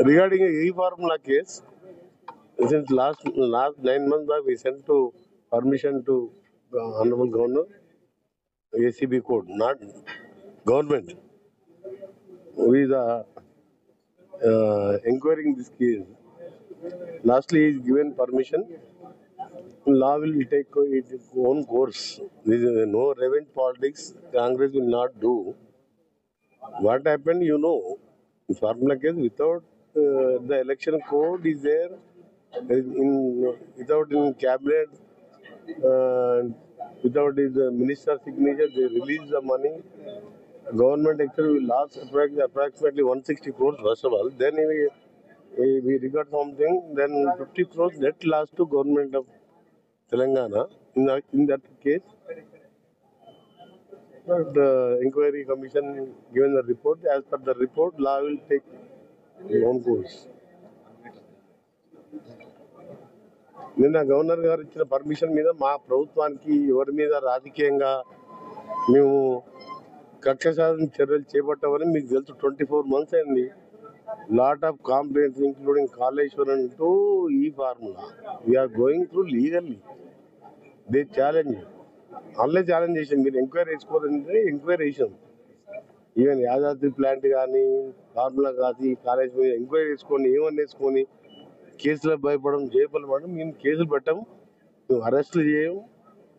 Regarding a e-formula case, since last 9 months back, we sent to permission to Honorable Governor, ACB Court, not government. We are inquiring this case. Lastly, he is given permission. Law will take its own course. There is no revenge politics. Congress will not do. What happened, you know, formula case without the election code is there. Without in cabinet, uh, without his minister signature, they release the money. Government actually will lose approximately 160 crores first of all. Then we record something. Then 50 crores net loss to government of Telangana. In that case, the inquiry commission given the report. As per the report, law will take its own course. నిన్న governor గారు ఇచ్చిన permission మీద మా ప్రభుత్వానికి ఎవరి మీద రాజకీయంగా మేము కక్ష సాధన చర్యలు చేపట్టామని మీకు తెలుసు. 24 months అయింది. Lot of complaints including Kaleshwaram to E formula we're going through legally. They challenge online challenge చేసాం. మీరు ఎంక్వైరీ చేసుకోవాలంటే ఎంక్వైరీ చేసాం. ఈవెన్ యాదాద్రి ప్లాంట్ కానీ ఫార్ములా కాదు కాలేజ్ మీద ఎంక్వైరీ చేసుకొని ఏమని వేసుకొని కేసులకు భయపడడం చేయబడడం. మేము కేసులు పెట్టాము, మేము అరెస్టులు చేయము.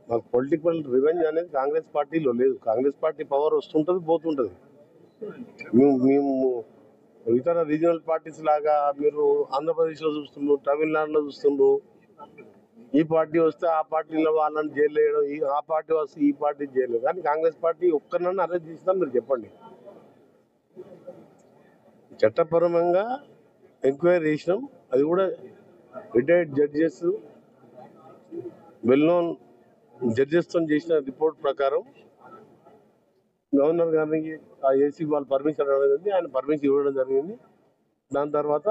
మాకు పొలిటికల్ రివెంజ్ అనేది కాంగ్రెస్ పార్టీలో లేదు. కాంగ్రెస్ పార్టీ పవర్ వస్తుంటుంది, పోతుంటుంది. మేము ఇతర రీజనల్ పార్టీస్ లాగా మీరు ఆంధ్రప్రదేశ్లో చూస్తుండ్రు, తమిళనాడులో చూస్తుండ్రు. ఈ పార్టీ వస్తే ఆ పార్టీలో వాళ్ళని జైలు వేయడం, ఆ పార్టీ వస్తే ఈ పార్టీ జైలు. కానీ కాంగ్రెస్ పార్టీ ఒక్కరినన్నా అరెస్ట్ చేసినా మీరు చెప్పండి. చట్టపరంగా ఎంక్వైరీ చేసినాం. అది కూడా రిటైర్డ్ జడ్జెస్, వెల్ నోన్ జడ్జెస్తో చేసిన రిపోర్ట్ ప్రకారం గవర్నర్ గారికి ఆ ఏసీ వాళ్ళు పర్మిషన్ అడగడం, ఆయన పర్మిషన్ ఇవ్వడం జరిగింది. దాని తర్వాత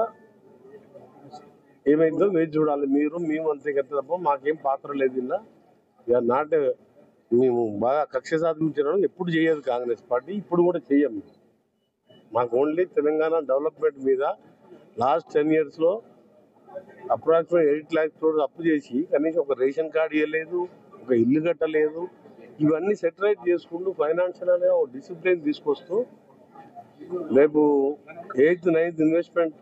ఏమైందో వేచి చూడాలి. మేము అంతే కదా తప్ప మాకేం పాత్ర లేదు. ఇలా వీఆర్ నాట్, మేము బాగా కక్ష సాధించడం ఎప్పుడు చేయదు కాంగ్రెస్ పార్టీ, ఇప్పుడు కూడా చెయ్యం. మాకు ఓన్లీ తెలంగాణ డెవలప్మెంట్ మీద లాస్ట్ 10 yearsలో అప్రాక్సిమేట్ 8 lakhs crores అప్పు చేసి కనీసం ఒక రేషన్ కార్డు ఇవ్వలేదు, ఒక ఇల్లు కట్టలేదు. ఇవన్నీ సెటిలైట్ చేసుకుంటూ ఫైనాన్షియల్గా ఒక డిసిప్లిన్ తీసుకొస్తూ రేపు 8th 9th ఇన్వెస్ట్మెంట్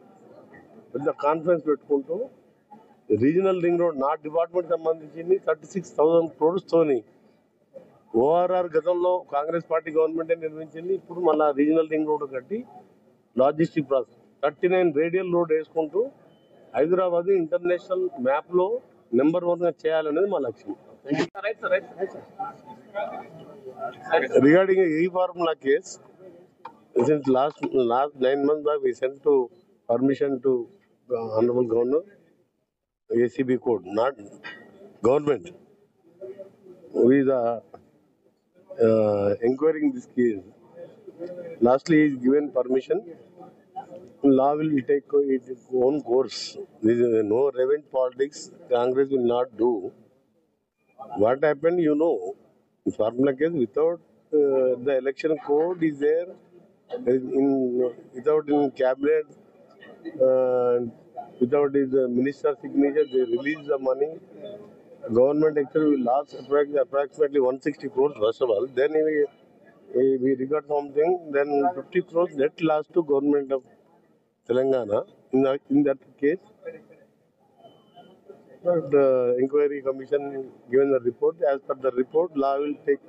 పెద్ద కాన్ఫరెన్స్ పెట్టుకుంటూ రీజనల్ రింగ్ రోడ్ నా డిపార్ట్మెంట్ సంబంధించింది 36,000 crores ఓఆర్ఆర్ గతంలో కాంగ్రెస్ పార్టీ గవర్నమెంటే నిర్మించింది. ఇప్పుడు మళ్ళీ రీజనల్ రింగ్ రోడ్ కట్టి లాజిస్టిక్ ప్రాసెస్ 39 రేడియల్ రోడ్ వేసుకుంటూ హైదరాబాద్ ఇంటర్నేషనల్ మ్యాప్లో నెంబర్ 1గా చేయాలనేది మా లక్ష్యం. రిగార్డింగ్ ఈ formula case, since last 9 months back, we sent to permission to Honorable Governor, ACB Court, not government. We are inquiring this case. Lastly, he is given permission. Law will take its own course. There is no revenge politics. Congress will not do. What happened, you know, formula case without the election code is there. Without in cabinet, without his minister signature, they release the money. Government actually will lose approximately 160 crores first of all. Then we record something. Then 50 crores net loss to government of Telangana. In that case, the inquiry commission given the report. As per the report, law will take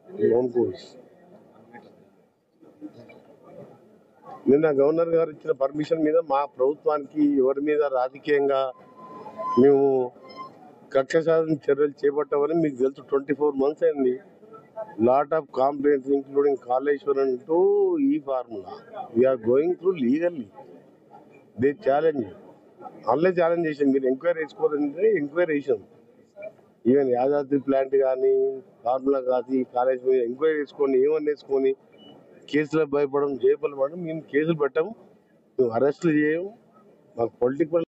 its own course. నిన్న governor గారు ఇచ్చిన permission మీద మా ప్రభుత్వానికి ఎవరి మీద రాజకీయంగా మేము కక్ష సాధన చర్యలు చేపట్టామని మీకు తెలుసు. 24 months అయింది. Lot of complaints including Kaleshwaram to E formula we're going through legally. They challenge online challenge చేసాం. మీరు ఎంక్వైరీ చేసుకోవాలంటే ఎంక్వైరీ చేసాం. ఈవెన్ యాదాద్రి ప్లాంట్ కానీ ఫార్ములా కాదు కాలేజ్ మీద ఎంక్వైరీ చేసుకొని ఏమని వేసుకొని కేసులకు భయపడడం చేయబడడం. మేము కేసులు పెట్టాము, మేము అరెస్టులు చేయము. మాకు పొలిటికల్